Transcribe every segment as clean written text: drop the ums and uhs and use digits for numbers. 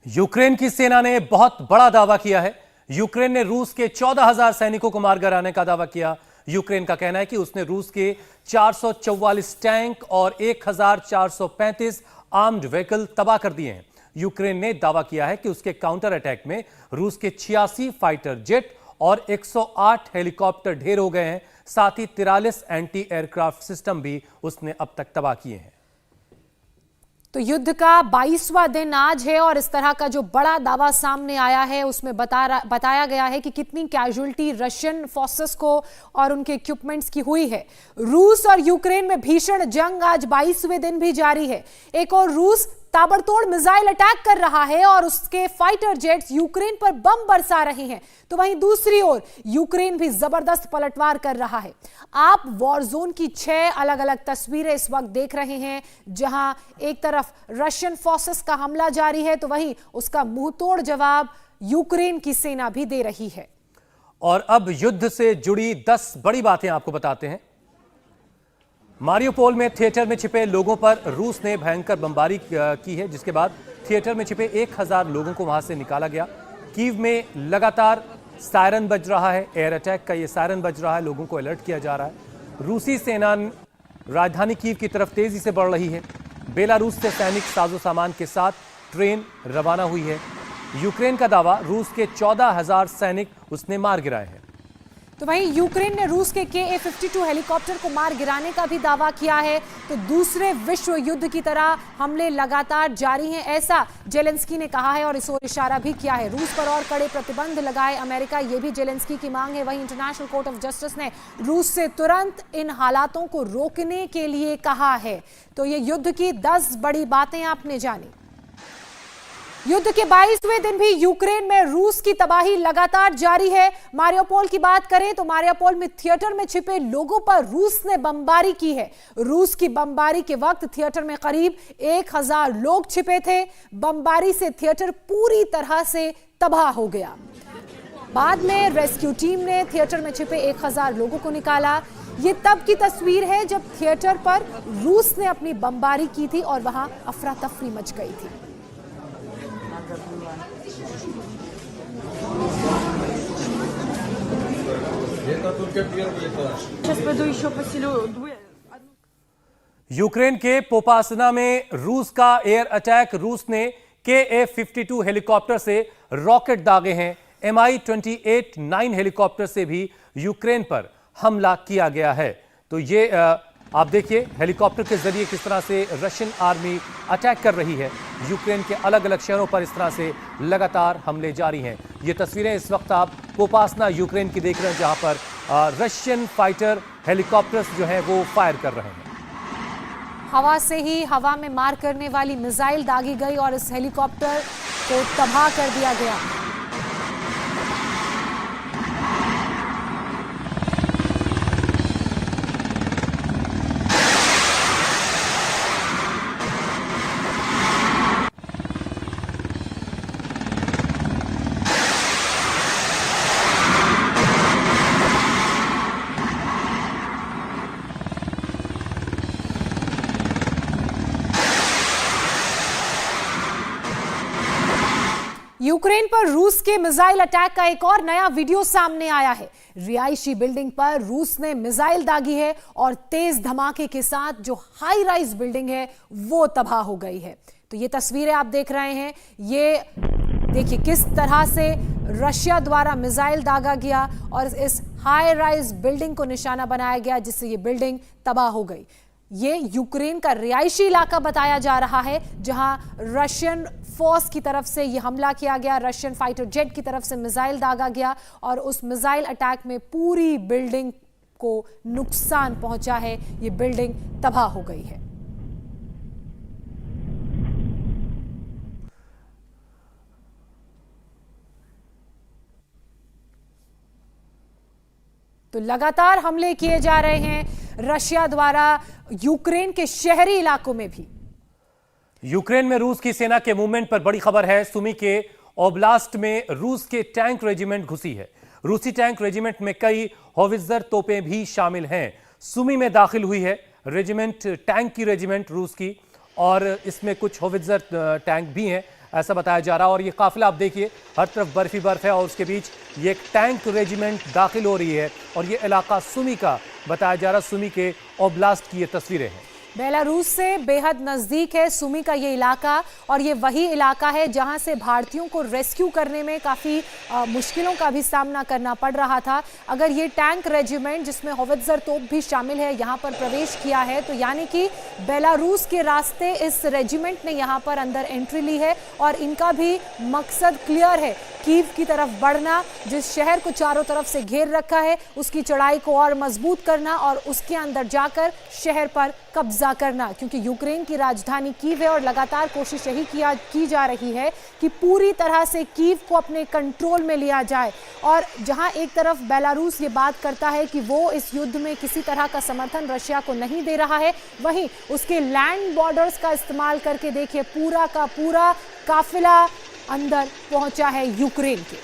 Ukraine की सेना ने बहुत बड़ा दावा किया है। यूक्रेन ने रूस के 14,000 सैनिकों को मार गिराने का दावा किया। यूक्रेन का कहना है कि उसने रूस के 444 टैंक और 1,435 आर्म्ड व्हीकल तबाह कर दिए हैं। यूक्रेन ने दावा किया है कि उसके काउंटर अटैक में रूस के 86 फाइटर जेट और 108 हेलीकॉप्टर ढेर हो गए हैं। साथ ही 43 एंटी एयरक्राफ्ट सिस्टम भी उसने अब तक तबाह किए हैं। तो युद्ध का 22वां दिन आज है और इस तरह का जो बड़ा दावा सामने आया है उसमें बताया गया है कि कितनी कैजुअल्टी रशियन फोर्सेस को और उनके इक्विपमेंट्स की हुई है। रूस और यूक्रेन में भीषण जंग आज 22वें दिन भी जारी है। एक और रूस ताबड़तोड़ मिसाइल अटैक कर रहा है और उसके फाइटर जेट्स यूक्रेन पर बम बरसा रहे हैं, तो वहीं दूसरी ओर यूक्रेन भी जबरदस्त पलटवार कर रहा है। आप वॉर जोन की 6 अलग अलग तस्वीरें इस वक्त देख रहे हैं, जहां एक तरफ रशियन फोर्सेस का हमला जारी है तो वहीं उसका मुंहतोड़ जवाब यूक्रेन की सेना भी दे रही है। और अब युद्ध से जुड़ी 10 बड़ी बातें आपको बताते हैं। मारियोपोल में थिएटर में छिपे लोगों पर रूस ने भयंकर बमबारी की है, जिसके बाद थिएटर में छिपे 1000 लोगों को वहां से निकाला गया। कीव में लगातार सायरन बज रहा है, एयर अटैक का ये सायरन बज रहा है, लोगों को अलर्ट किया जा रहा है। रूसी सेना राजधानी कीव की तरफ तेजी से बढ़ रही है। बेलारूस से सैनिक साजो सामान के साथ ट्रेन रवाना हुई है। यूक्रेन का दावा, रूस के 14,000 सैनिक उसने मार गिराए हैं। तो वहीं यूक्रेन ने रूस के Ka-52 हेलीकॉप्टर को मार गिराने का भी दावा किया है। तो दूसरे विश्व युद्ध की तरह हमले लगातार जारी हैं, ऐसा जेलेंस्की ने कहा है और इस ओर इशारा भी किया है। रूस पर और कड़े प्रतिबंध लगाए अमेरिका, ये भी जेलेंस्की की मांग है। वहीं इंटरनेशनल कोर्ट ऑफ जस्टिस ने रूस से तुरंत इन हालातों को रोकने के लिए कहा है। तो ये युद्ध की 10 बड़ी बातें आपने जानी। युद्ध के 22वें दिन भी यूक्रेन में रूस की तबाही लगातार जारी है। मारियोपोल की बात करें तो मारियोपोल में थिएटर में छिपे लोगों पर रूस ने बमबारी की है। रूस की बमबारी के वक्त थिएटर में करीब 1000 लोग छिपे थे। बमबारी से थिएटर पूरी तरह से तबाह हो गया। बाद में रेस्क्यू टीम ने थिएटर में छिपे 1000 लोगों को निकाला। ये तब की तस्वीर है जब थिएटर पर रूस ने अपनी बमबारी की थी और वहां अफरा तफरी मच गई थी। यूक्रेन के पोपासना में रूस का एयर अटैक, रूस ने Ka-52 हेलीकॉप्टर से रॉकेट दागे हैं। Mi-28-9 हेलीकॉप्टर से भी यूक्रेन पर हमला किया गया है। तो ये आप देखिए हेलीकॉप्टर के जरिए किस तरह से रशियन आर्मी अटैक कर रही है। यूक्रेन के अलग अलग शहरों पर इस तरह से लगातार हमले जारी हैं। ये तस्वीरें इस वक्त आप पोपासना यूक्रेन की देख रहे हैं, जहां पर रशियन फाइटर हेलीकॉप्टर्स जो हैं वो फायर कर रहे हैं। हवा से ही हवा में मार करने वाली मिसाइल दागी गई और इस हेलीकॉप्टर को तबाह कर दिया गया। यूक्रेन पर रूस के मिसाइल अटैक का एक और नया वीडियो सामने आया है। रिहायशी बिल्डिंग पर रूस ने मिसाइल दागी है और तेज धमाके के साथ जो हाई राइज बिल्डिंग है वो तबाह हो गई है। तो ये तस्वीरें आप देख रहे हैं, ये देखिए किस तरह से रशिया द्वारा मिसाइल दागा गया और इस हाई राइज बिल्डिंग को निशाना बनाया गया, जिससे ये बिल्डिंग तबाह हो गई। ये यूक्रेन का रिहायशी इलाका बताया जा रहा है, जहां रशियन फोर्स की तरफ से यह हमला किया गया। रशियन फाइटर जेट की तरफ से मिसाइल दागा गया और उस मिसाइल अटैक में पूरी बिल्डिंग को नुकसान पहुंचा है। ये बिल्डिंग तबाह हो गई है। तो लगातार हमले किए जा रहे हैं रशिया द्वारा यूक्रेन के शहरी इलाकों में भी। यूक्रेन में रूस की सेना के मूवमेंट पर बड़ी खबर है। सुमी के ओब्लास्ट में रूस के टैंक रेजिमेंट घुसी है। रूसी टैंक रेजिमेंट में कई होवित्जर तोपें भी शामिल हैं। सुमी में दाखिल हुई है रेजिमेंट, टैंक की रेजिमेंट रूस की, और इसमें कुछ होवित्जर टैंक भी हैं। ऐसा बताया जा रहा है। और ये काफिला आप देखिए, हर तरफ बर्फ ही बर्फ है और उसके बीच ये एक टैंक रेजिमेंट दाखिल हो रही है और ये इलाका सुमी का बताया जा रहा है। सुमी के ओब्लास्ट की ये तस्वीरें हैं। बेलारूस से बेहद नज़दीक है सुमी का ये इलाका और ये वही इलाका है जहां से भारतीयों को रेस्क्यू करने में काफ़ी मुश्किलों का भी सामना करना पड़ रहा था। अगर ये टैंक रेजिमेंट जिसमें होवित्जर तोप भी शामिल है यहां पर प्रवेश किया है तो यानी कि बेलारूस के रास्ते इस रेजिमेंट ने यहां पर अंदर एंट्री ली है और इनका भी मकसद क्लियर है, कीव की तरफ बढ़ना, जिस शहर को चारों तरफ से घेर रखा है उसकी चढ़ाई को और मजबूत करना और उसके अंदर जाकर शहर पर कब्जा करना, क्योंकि यूक्रेन की राजधानी कीव है और लगातार कोशिश यही की जा रही है कि पूरी तरह से कीव को अपने कंट्रोल में लिया जाए। और जहां एक तरफ बेलारूस ये बात करता है कि वो इस युद्ध में किसी तरह का समर्थन रशिया को नहीं दे रहा है, वहीं उसके लैंड बॉर्डर्स का इस्तेमाल करके देखिए पूरा का पूरा काफिला अंदर पहुंचा है यूक्रेन के।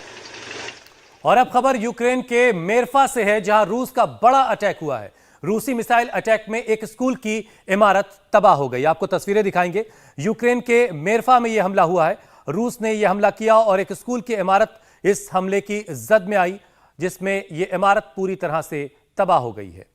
और अब खबर यूक्रेन के मेरफा से है, जहां रूस का बड़ा अटैक हुआ है। रूसी मिसाइल अटैक में एक स्कूल की इमारत तबाह हो गई। आपको तस्वीरें दिखाएंगे। यूक्रेन के मेरफा में यह हमला हुआ है। रूस ने यह हमला किया और एक स्कूल की इमारत इस हमले की जद में आई, जिसमें यह इमारत पूरी तरह से तबाह हो गई है।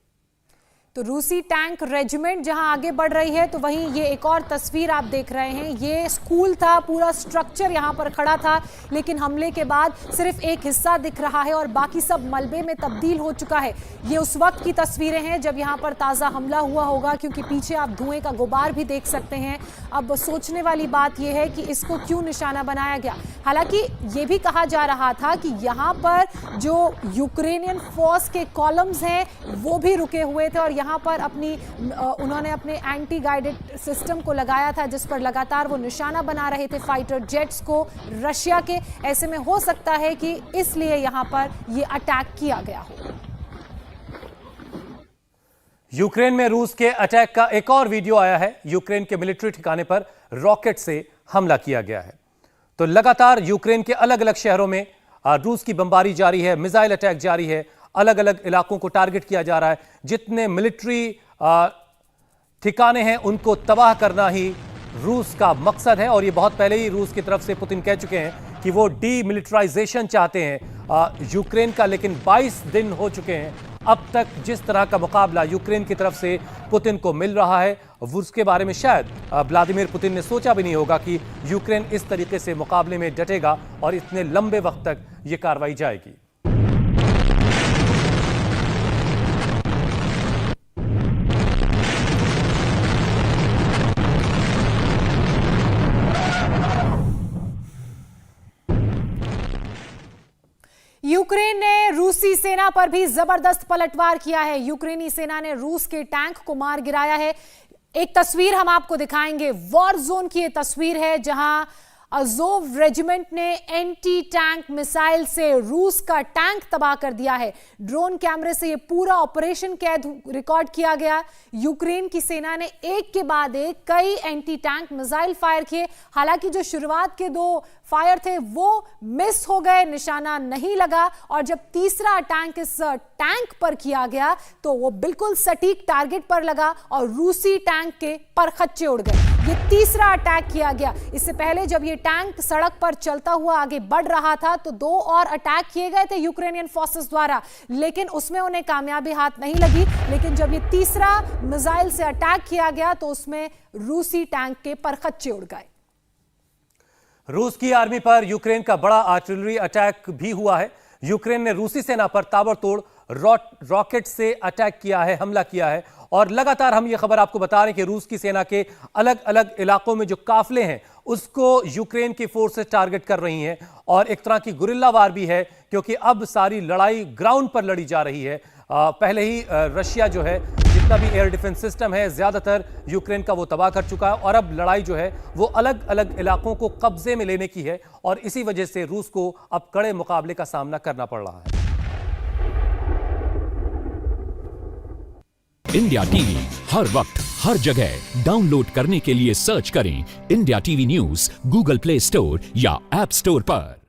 तो रूसी टैंक रेजिमेंट जहां आगे बढ़ रही है तो वहीं ये एक और तस्वीर आप देख रहे हैं। ये स्कूल था, पूरा स्ट्रक्चर यहां पर खड़ा था, लेकिन हमले के बाद सिर्फ एक हिस्सा दिख रहा है और बाकी सब मलबे में तब्दील हो चुका है। ये उस वक्त की तस्वीरें हैं जब यहां पर ताज़ा हमला हुआ होगा, क्योंकि पीछे आप धुएं का गुबार भी देख सकते हैं। अब सोचने वाली बात यह है कि इसको क्यों निशाना बनाया गया। हालांकि ये भी कहा जा रहा था कि यहाँ पर जो यूक्रेनियन फोर्स के कॉलम्स हैं वो भी रुके हुए थे और यहाँ पर उन्होंने अपने एंटी गाइडेड सिस्टम को लगाया था, जिस पर लगातार वो निशाना बना रहे थे फाइटर जेट्स को रशिया के। ऐसे में हो सकता है कि इसलिए यहाँ पर ये अटैक किया गया हो। यूक्रेन में रूस के अटैक का एक और वीडियो आया है। यूक्रेन के मिलिट्री ठिकाने पर रॉकेट से हमला किया गया है। तो लगातार यूक्रेन के अलग अलग शहरों में रूस की बमबारी जारी है, मिसाइल अटैक जारी है, अलग अलग इलाकों को टारगेट किया जा रहा है। जितने मिलिट्री ठिकाने हैं उनको तबाह करना ही रूस का मकसद है और ये बहुत पहले ही रूस की तरफ से पुतिन कह चुके हैं कि वो डीमिलिटराइजेशन चाहते हैं यूक्रेन का। लेकिन 22 दिन हो चुके हैं, अब तक जिस तरह का मुकाबला यूक्रेन की तरफ से पुतिन को मिल रहा है उसके बारे में शायद व्लादिमीर पुतिन ने सोचा भी नहीं होगा कि यूक्रेन इस तरीके से मुकाबले में डटेगा और इतने लंबे वक्त तक ये कार्रवाई जाएगी। यूक्रेन ने रूसी सेना पर भी जबरदस्त पलटवार किया है। यूक्रेनी सेना ने रूस के टैंक को मार गिराया है। एक तस्वीर हम आपको दिखाएंगे, वॉर जोन की ये तस्वीर है जहां अज़ोव रेजिमेंट ने एंटी टैंक मिसाइल से रूस का टैंक तबाह कर दिया है। ड्रोन कैमरे से ये पूरा ऑपरेशन कैद रिकॉर्ड किया गया। यूक्रेन की सेना ने एक के बाद एक कई एंटी टैंक मिसाइल फायर किए। हालांकि जो शुरुआत के 2 फायर थे वो मिस हो गए, निशाना नहीं लगा, और जब तीसरा अटैक इस टैंक पर किया गया तो वो बिल्कुल सटीक टारगेट पर लगा और रूसी टैंक के परखच्चे उड़ गए। ये तीसरा अटैक किया गया। इससे पहले जब ये टैंक सड़क पर चलता हुआ आगे बढ़ रहा था तो 2 और अटैक किए गए थे यूक्रेनियन फोर्सेस द्वारा, लेकिन उसमें उन्हें कामयाबी हाथ नहीं लगी। लेकिन जब ये तीसरा मिसाइल से अटैक किया गया तो उसमें रूसी टैंक के परखच्चे उड़ गए। रूस की आर्मी पर यूक्रेन का बड़ा आर्टिलरी अटैक भी हुआ है। यूक्रेन ने रूसी सेना पर ताबड़तोड़ रॉकेट से अटैक किया है, हमला किया है। और लगातार हम ये खबर आपको बता रहे हैं कि रूस की सेना के अलग अलग इलाकों में जो काफिले हैं उसको यूक्रेन की फोर्सेस टारगेट कर रही हैं और एक तरह की गुरिल्ला वार भी है, क्योंकि अब सारी लड़ाई ग्राउंड पर लड़ी जा रही है। पहले ही रशिया जो है जितना भी एयर डिफेंस सिस्टम है ज्यादातर यूक्रेन का वो तबाह कर चुका है और अब लड़ाई जो है वो अलग अलग इलाकों को कब्जे में लेने की है और इसी वजह से रूस को अब कड़े मुकाबले का सामना करना पड़ रहा है। इंडिया टीवी हर वक्त हर जगह डाउनलोड करने के लिए सर्च करें India TV news Google play store या ऐप स्टोर पर।